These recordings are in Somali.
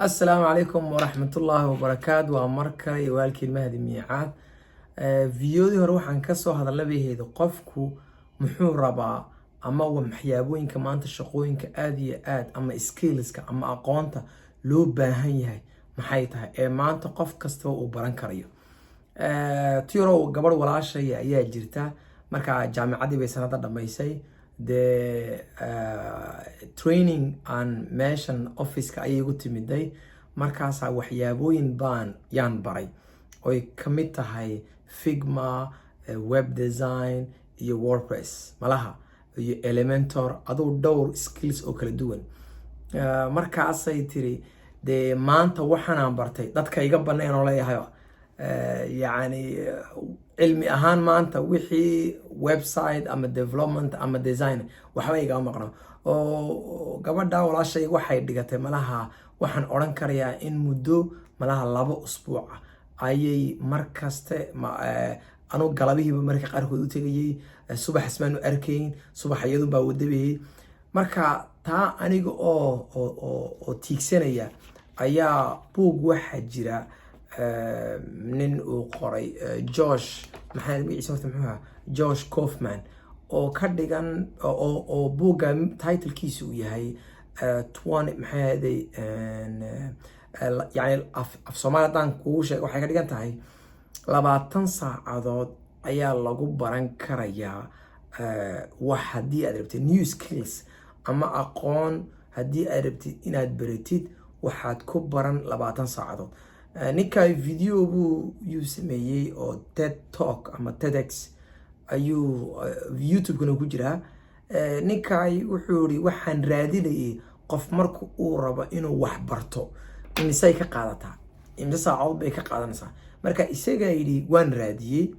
السلام عليكم ورحمة الله وبركاته ومركا يوالكي المهدي ميعاد فيديو دي هروحان كسو هذا اللبي هيدو قفكو محو ربا اما ومحيابوين كما انت شقوين كآدي اما سكيلز اما اقوانتا لو باهن يهي محايتها ما انت قف كستو وبران كريو تيرو قبر ولاشا يا جيرتا مركا جامعة دي بيسانا دميسي the training and mission office ka ayay ugu timiday markaasa waxyaabooyin baan yaan baray oo ay kamid tahay Figma, web design iyo WordPress malaha iyo Elementor adoo dhowr skills oo kala duwan markaasay tiri de maanta waxaan aan bartay dadka iga banaan oo leeyahay يعني علمي أهان ما أنت وحي ويب سايت أما ديفلوبمنت أما ديزاين وحوي جا مقرن أو قبل دا ولا شيء واحد دقته ملها وحن أوران كريا إن مدو ملها لابو أسبوع أي مركز ما أنا قلبي بمركز أركض تيجي الصبح اسمه أركين صبح يدو بود به مركز تا أنا جو أو تيكسينيا أيا بوج واحد جرا من وقري جوش محل بيسموه محوها جوش كوفمان أو كرديجان أو بوجا تايتل كيسو يهاي توان محل يعني في صومال دان كوش وحاجة كرديجان تاعي لبعض ساعات أيا لقو بران كريا وحدي أدربتي نيو سكيلز أما أقون هدي أدربتي إن أدبرتيد وحد كبران لبعض ساعات ninka video buu sameeyay oo TED Talk ama TEDx ayuu YouTube kuna ku jiraa ninkay wuxuu yiri waxaan raadinayay qof marka uu rabo inuu wax barto imisay ka qaadataa imisa saacadood bay ka qaadanaysaa marka isaga yiri waan raadiyay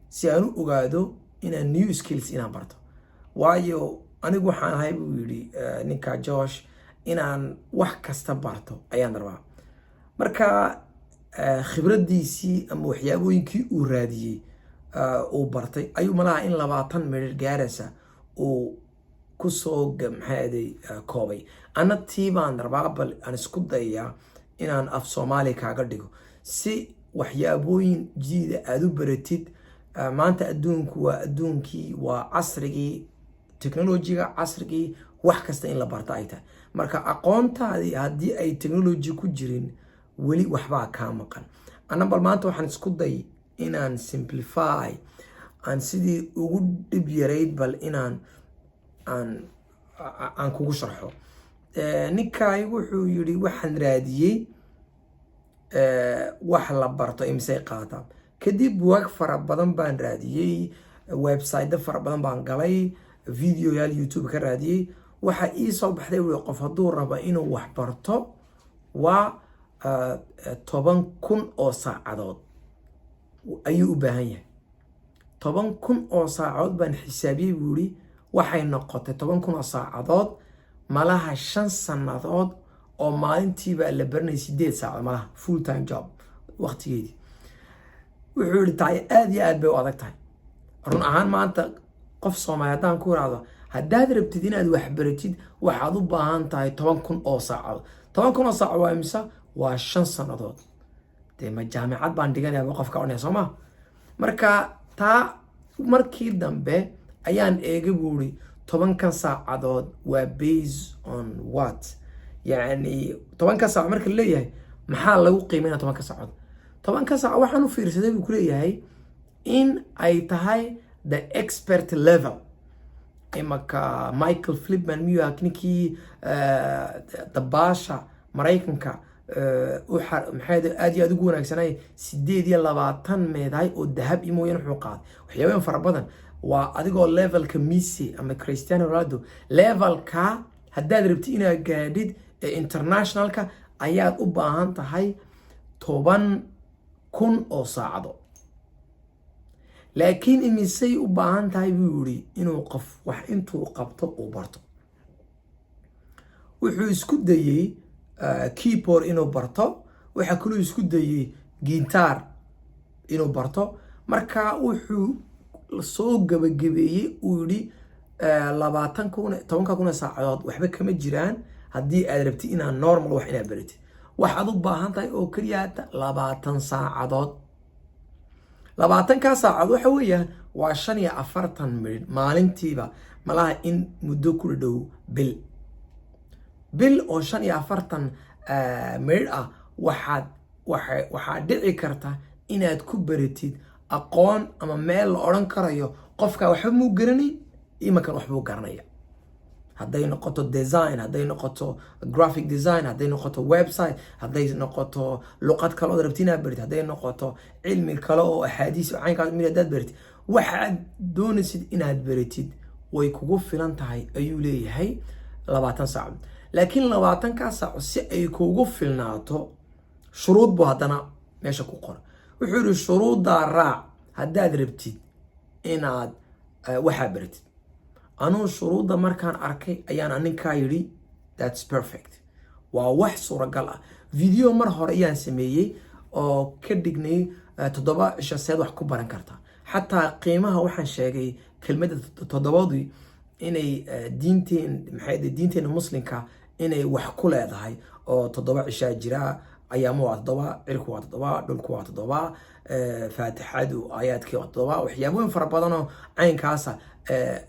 si aan u ogaado inaan new skills inaan barto waayo anigu waxaan ahay buu yiri ninka Josh inaan wax kasta barto ayaan rabaa marka khibradiisii ama waxyaabooyinkii uu raadiyay uu bartay ayuu malaha in 20 mirir gaaraysa uu ku soo gamxaaday koobay ana tiibaan rabaa aan isku dayaa inaan af Soomaali kaaga dhigo si waxyaabooyin jidida aad u baratid maanta adduunku waa adduunkii waa casrigii technology-ga casrigii wax kasta in la barto ay tahay marka aqoontaadii haddii ay technology ku jirin weli waxbaa kaa maqan ana bal maanta waxaan isku day inaan simplify aan sidii ugu dhib yarayd bal inaan aan kugu sharxo ninkay wuxuu yiri waxaan raadiyay wax la barto imsay qaataan kadib buug fara badan baan raadiyay website fara badan baan galay video yaal YouTube ka raadiyay waxa ii soo baxday qof haduu rabo inuu wax barto waa 10,000 oo saacadood ayuu u baahan yahay 10,000 oo saacadood baan xisaabiyay buuri waxay noqotay 10,000 oo saacadood malaha 5 sanadood oo maalintiiba la baranay 8 saacadood malaha full time job waqtigeedii wuxuu yiri taay aad iyo aad bay u adag tahay run ahaan maanta qof Soomaaliyeed ku raado haddaad rabtid inaad wax baratid waxaad u baahan tahay 10,000 oo saacadood 10,000 oo saacadood waa imisa waa 5 sanadood de ma jaamacad baan dhiganayaa qofka oonay Soomaa marka taa markii dambe ayaan eega buuri 10 saacadood waa based on what yani 10 saac marka leeyahay maxaa lagu qiimeeyaa 10 saacadood 10 saac waxaan u fiirsaday buu ku leeyahay in ay tahay the expert level imaka Michael Flipman miyuu ninkii dabasha Mareykanka maxay aad ugu wanaagsanay 8 meeday oo dahab imooyin wuxuu qaaday waxyaabo fara badan waa adigoo levelka Messi ama Cristiano Ronaldo levelka haddaad rabtid inaad gaadhid internationalka ayaad u baahan tahay 10,000 oo saacadood laakiin imisay u baahan tahay buu yiri inuu qof wax intuu qabto uu barto wuxuu isku dayay keyboard inuu barto waxa kale isku dayay guitar inuu barto marka wuxuu soo gabagabeeyay uu yiri 10,000 saacadood waxba kama jiraan haddii aad rabtid inaad normal wax inaad baratid waxaad u baahan tahay oo keliya 20 saacadood. 20 saacadood waxa weeyaan waa 45 minute maalintiiba, malaha in muddo ku dhow bil oo 45 minute ah waxaa dhici karta inaad ku baratid aqoon ama meel la oran karayo qofka waxba muu garanay imakan waxbuu garanaya. hadday noqoto design, hadday noqoto graphic design, hadday noqoto website, hadday noqoto luqad kale oo rabtiin inaad baratid, hadday noqoto cilmi kale oo axaadiis oo caynkaas mid aad baratid, waxaad doonaysid inaad baratid way kugu filan tahay ayuu leeyahay 20 saacadood. laakiin 20 saacadood si ay kugu filnaato shuruud buu haddana meesha ku qoran. wuxuu yiri shuruudda raac haddaad rabtid inaad waxa baratid. anuu shuruudda markaan arkay ayaan aninkaa yidhi that's perfect, waa wax suuragal ah. video mar hore ayaan sameeyey oo ka dhignay 7 cisho seed wax ku baran kartaa. xataa qiimaha waxaan sheegay kelmadda 7 inay diinteena muslimka inay wax ku leedahay oo 7 cisho jira. ayaamo waa 7, cirku waa 7, dhulku waa 7, faatixadu aayaadkii waa 7, waxyaabooyin fara badan oo caynkaasa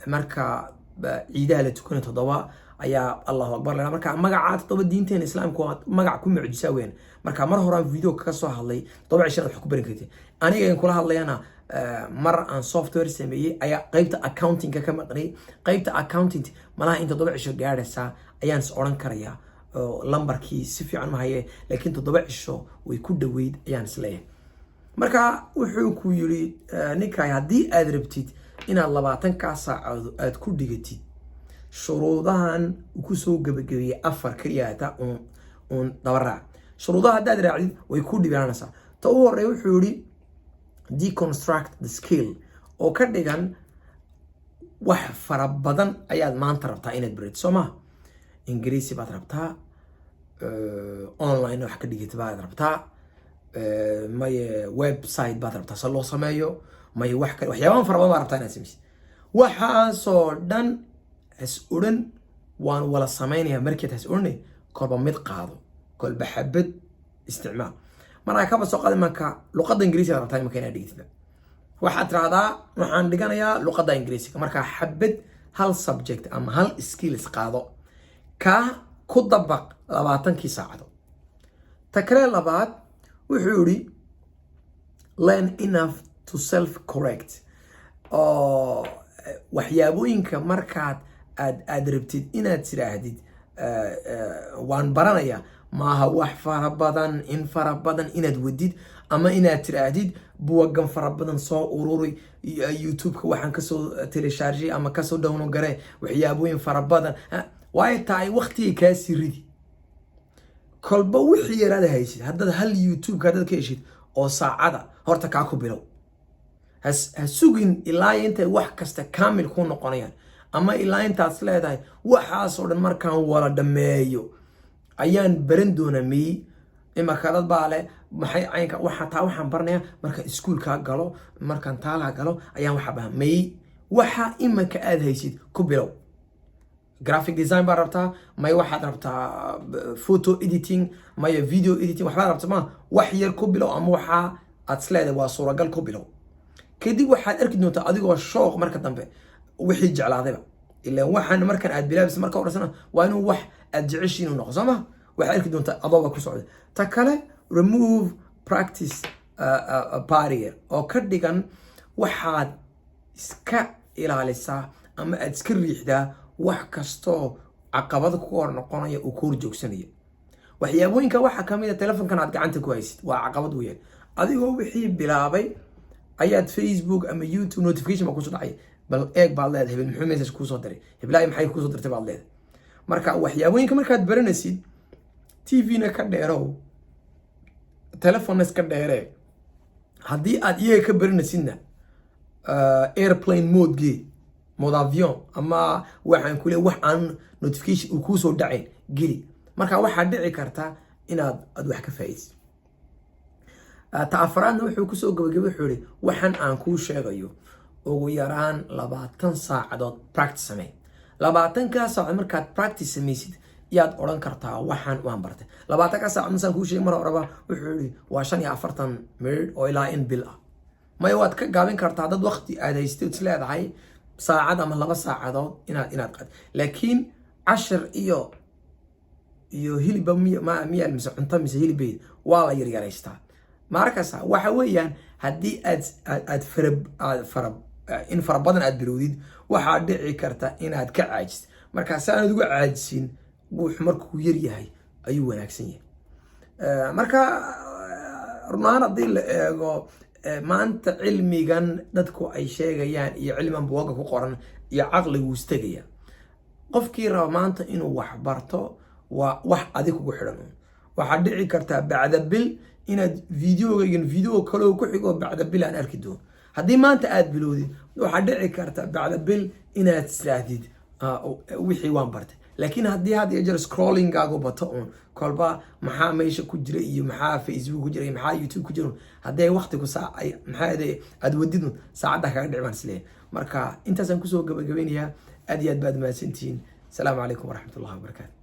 marka ciidaha la tukanay 7 ayaa Allahu Akbar lana. marka magaca 7 diinteena islaamku waa magac ku mucjisa weyn. marka mar hore video ka soo hadlay 7 cisho wax ku baran kartid. aniga kula hadlayana mar aan software sameeyay ayaa qaybta accounting ka maqnay. qaybta accounting malaha inta 7 cisho gaaraysa ayaan is oran karayaa lambarkii si fiican ma haye, laakiin 7 cisho way ku dhaweyd ayaan isleeyahay. marka wuxuu ku yiri ninkay haddii aad rabtid inaad 20 saacadood aad ku dhigatid shuruudahan ku soo gabagabeeyay 4 kaliya uun dabaraac. shuruudaha haddaad raacdid way ku dhibaanaysaa. ta ugu horreeya wuxuu yiri deconstruct the skill oo ka dhigan wax fara badan ayaad maanta rabtaa inaad baratid soo ma. ingiriisi baad rabtaa, online wax ka dhigata baad rabtaa, maye website baad rabtaa si loo sameeyo, maye wax kale waxyaabo fara badan baad rabtaa inaad sameysid. waxaasoo dhan has oran waan wala sameynaya markaad has oran kolba mid qaado, kolba xabad isticmaal. marka ka soo qaad marka luqadda ingiriisiga rabtaa marka inaad dhigtid waxaad raacdaa waxaan dhiganayaa luqadda ingiriisiga. marka xabad hal subject ama hal skills qaado ka ku dabaq 20 saacadood. ta kale labaad wuxuu yiri learn enough to self correct oo waxyaabooyinka markaad aad rabtid inaad tiraahdid waan baranaya maaha wax fara badan inaad wadid ama inaad tiraahdid buugan fara badan soo ururi youtube-ka waxaan kasoo telecharge ama kasoo download gare waxyaabooyin fara badan way tahay waqtiga ka siridi kolba wixii yaraad haysid. haddaad hal youtube ka dad ka heshid oo saacada horta ka ku bilow. has sugin ilaa inta wax kasta kaamil ku noqonayaan ama ilaa intaas leedahay waxaas oo dhan markaan wala dhameeyo ayaan baran doonaa mii imaka dad baa leh maxay caynka waxaan baranayaa marka iskuulka galo, markaan taala galo ayaan waxa baa mii waxa imaka aad haysid ku bilow. graphic design baa rabtaa, may waxaad rabtaa photo editing, may video editing, waxbaad rabtaa ma wax yar ku bilow ama waxa aad sleedahay waa suuragal ku bilow. kadib waxaad arki doontaa adigoo shooq marka dambe wixii jeclaadayba. ilaa waxaan markan aad bilaabis marka horesana waa inuu wax aad jeceshiin noqdo soo ma. waxaad arki doontaa adooba ku socda. ta kale remove practice barrier oo ka dhigan waxaad iska ilaalisaa ama aad iska riixdaa wax kastoo caqabad ku hor noqonaya oo koor joogsanaya. waxyaabooyinka waxa kamid ah telefoonkan aad gacanta ku haysid waa caqabad weyn. adigoo wixii bilaabay ayaad Facebook ama YouTube notification ma ku soo dhacay bal eeg baad leedahay hebel muxuu message ku soo diray, heblaay maxay ku soo dirtay baad leedahay. marka waxyaabooyinka markaad baranaysid TV-na ka dheerow, telefoonna iska dheeree. haddii aad iyaga ka baranaysidna airplane mode avion ama waxaan kule wax aan notification uu ku soo dhacayn geli. marka waxaa dhici karta inaad wax ka faa'iideysid. ta afraadna wuxuu ku soo gabagabay wuxuu yiri waxaan aan kuu sheegayo ugu yaraan 20 saacadood practice samee. 20 saacadood markaad practice sameysid yaad oran kartaa waxaan waan bartay 20 saac insan ku sheegay mar horeba wuxuu yiri waa 45 minute oo ilaa in bil ah ma waad ka gaabin kartaa dad waqti aad haystid leedahay saacad ama 2 saacadood inaad qad laakiin 10 iyo hilib ma mise cunto mise hilib waa la yaryareystaa markaas waxa weeyaan hadii aad in fara badan aad bilowdid waxa dhici karta inaad ka caajis markaas aad ugu caajisin wuxuu markuu yar yahay ayuu wanaagsan yahay marka runaan hadii la eego maanta cilmigan dadku ay sheegayaan iyo cilmigan buuga ku qoran iyo aqligu istagaya qofkii raba maanta inuu wax barto waa wax adig ugu xiran waxa dhici karta bacda bil inaad video kale ku xigo bacda bil aan arki doono hadii maanta aad bilowdid waxa dhici karta bacda bil inaad saadid wixii waan bartay laakiin hadii had iyo jeer scrolling gaago bato kolba maxaa meesha ku jira iyo maxaa Facebook ku jira iyo maxaa YouTube ku jira hadii waqti ku saacay maxaa aad wadidno saacada kaga dhicmaan islee marka intaas aan ku soo gabagabeynaya aad iyo aad baad mahadsantiin السلام عليكم ورحمة الله وبركاته.